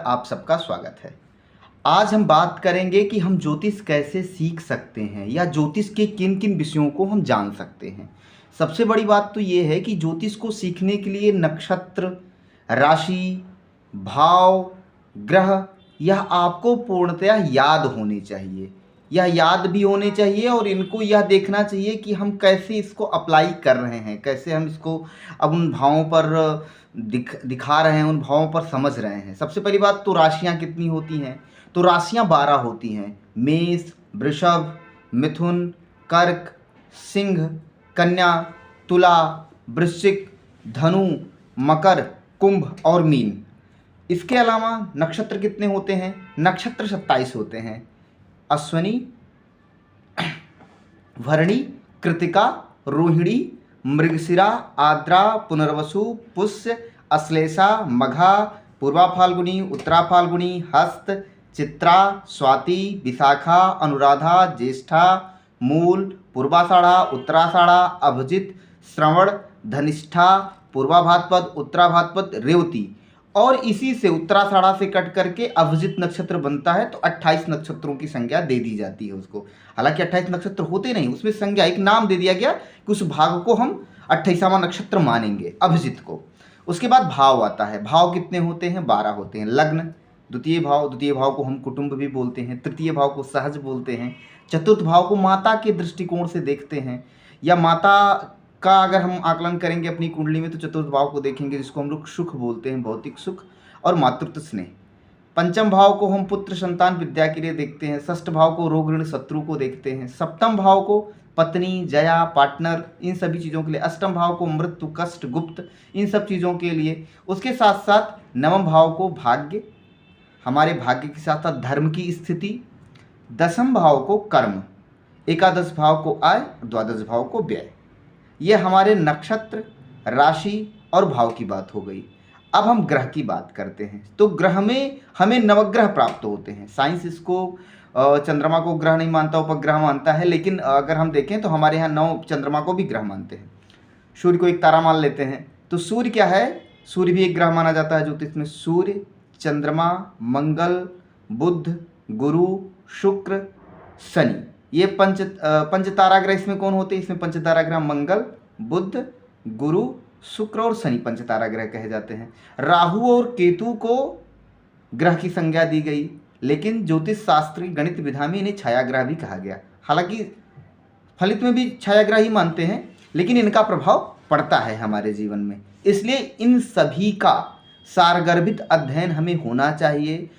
आप सबका स्वागत है। आज हम बात करेंगे कि हम ज्योतिष कैसे सीख सकते हैं या ज्योतिष के किन किन विषयों को हम जान सकते हैं। सबसे बड़ी बात तो ये है कि ज्योतिष को सीखने के लिए नक्षत्र, राशि, भाव, ग्रह यह आपको पूर्णतया याद होने चाहिए। यह याद भी होने चाहिए और इनको यह देखना चाहिए कि हम कैसे इसको अप्लाई कर रहे हैं, कैसे हम इसको अब उन भावों पर दिखा रहे हैं, उन भावों पर समझ रहे हैं। सबसे पहली बात तो राशियाँ कितनी होती हैं, तो राशियाँ 12 होती हैं। मेष, वृषभ, मिथुन, कर्क, सिंह, कन्या, तुला, वृश्चिक, धनु, मकर, कुंभ और मीन। इसके अलावा नक्षत्र कितने होते हैं? नक्षत्र 27 होते हैं। अश्विनी, भरणी, कृतिका, रोहिणी, मृगशिरा, आद्रा, पुनर्वसु, पुष्य, अश्लेषा, मघा, पूर्वा फाल्गुनी, उत्तरा फाल्गुनी, हस्त, चित्रा, स्वाति, विशाखा, अनुराधा, ज्येष्ठा, मूल, पूर्वाषाढ़ा, उत्तराषाढ़ा, अभिजित, श्रवण, धनिष्ठा, पूर्वा भाद्रपद, उत्तरा भाद्रपद, रेवती। और इसी से उत्तराषाढ़ा से कट करके अभिजित नक्षत्र बनता है, तो 28 नक्षत्रों की संज्ञा दे दी जाती है उसको। हालांकि 28 नक्षत्र होते नहीं, उसमें संज्ञा एक नाम दे दिया गया कि उस भाग को हम 28वां नक्षत्र मानेंगे, अभिजित को। उसके बाद भाव आता है। भाव कितने होते हैं? 12 होते हैं। लग्न, द्वितीय भाव को हम कुटुंब भी बोलते हैं, तृतीय भाव को सहज बोलते हैं, चतुर्थ भाव को माता के दृष्टिकोण से देखते हैं, या माता का अगर हम आकलन करेंगे अपनी कुंडली में तो चतुर्थ भाव को देखेंगे, जिसको हम लोग सुख बोलते हैं, भौतिक सुख और मातृत्व स्नेह। पंचम भाव को हम पुत्र संतान विद्या के लिए देखते हैं। षष्ठ भाव को रोग ऋण शत्रु को देखते हैं। सप्तम भाव को पत्नी, जया, पार्टनर, इन सभी चीज़ों के लिए। अष्टम भाव को मृत्यु, कष्ट, गुप्त, इन सब चीज़ों के लिए। उसके साथ साथ नवम भाव को भाग्य, हमारे भाग्य के साथ साथ धर्म की स्थिति। दसम भाव को कर्म, एकादश भाव को आय, द्वादश भाव को व्यय। ये हमारे नक्षत्र, राशि और भाव की बात हो गई। अब हम ग्रह की बात करते हैं। तो ग्रह में हमें नवग्रह प्राप्त होते हैं। साइंस इसको चंद्रमा को ग्रह नहीं मानता, उपग्रह मानता है, लेकिन अगर हम देखें तो हमारे यहाँ 9 चंद्रमा को भी ग्रह मानते हैं। सूर्य को एक तारा मान लेते हैं। तो सूर्य क्या है? सूर्य भी एक ग्रह माना जाता है ज्योतिष में। सूर्य, चंद्रमा, मंगल, बुध, गुरु, शुक्र, शनि, ये पंच ताराग्रह इसमें कौन होते हैं? इसमें पंच ताराग्रह मंगल, बुध, गुरु, शुक्र और शनि पंच ताराग्रह कहे जाते हैं। राहु और केतु को ग्रह की संज्ञा दी गई, लेकिन ज्योतिष शास्त्री गणित विधा में इन्हें छायाग्रह भी कहा गया। हालांकि फलित में भी छायाग्रह ही मानते हैं, लेकिन इनका प्रभाव पड़ता है हमारे जीवन में। इसलिए इन सभी का सारगर्भित अध्ययन हमें होना चाहिए।